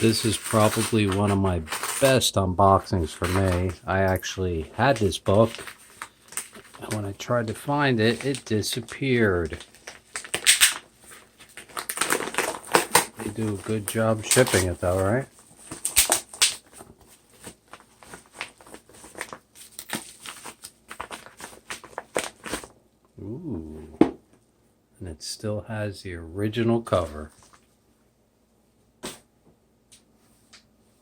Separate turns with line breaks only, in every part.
This is probably one of my best unboxings for me. I actually had this book, and when I tried to find it, it disappeared. They do a good job shipping it though, right? Ooh. And it still has the original cover.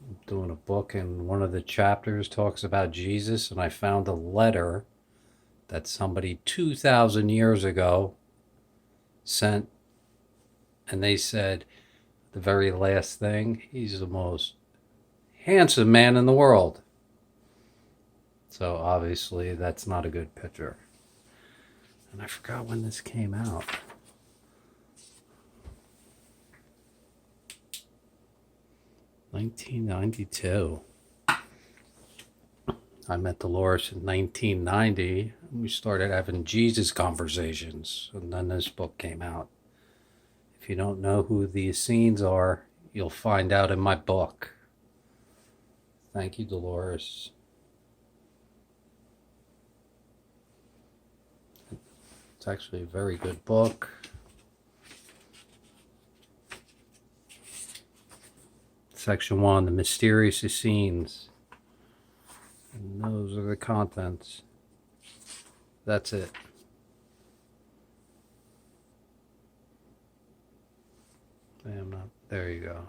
I'm doing a book, and one of the chapters talks about Jesus, and I found a letter that somebody 2,000 years ago sent, and they said the very last thing, he's the most handsome man in the world. So obviously that's not a good picture. And I forgot when this came out. $1992. I met Dolores in 1990. We started having Jesus conversations, and then this book came out. If you don't know who the Essenes are, you'll find out in my book. Thank you, Dolores. It's actually a very good book. Section 1, The Mysterious Essenes. And those are the contents. That's it. There you go.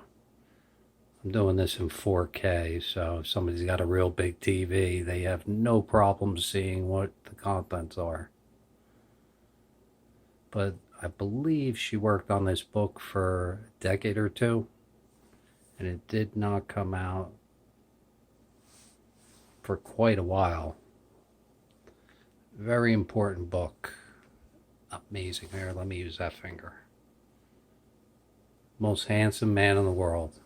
I'm doing this in 4K, so if somebody's got a real big TV, they have no problem seeing what the contents are. But I believe she worked on this book for a decade or two, and it did not come out for quite a while. Very important book. Amazing. Here, let me use that finger. Most handsome man in the world.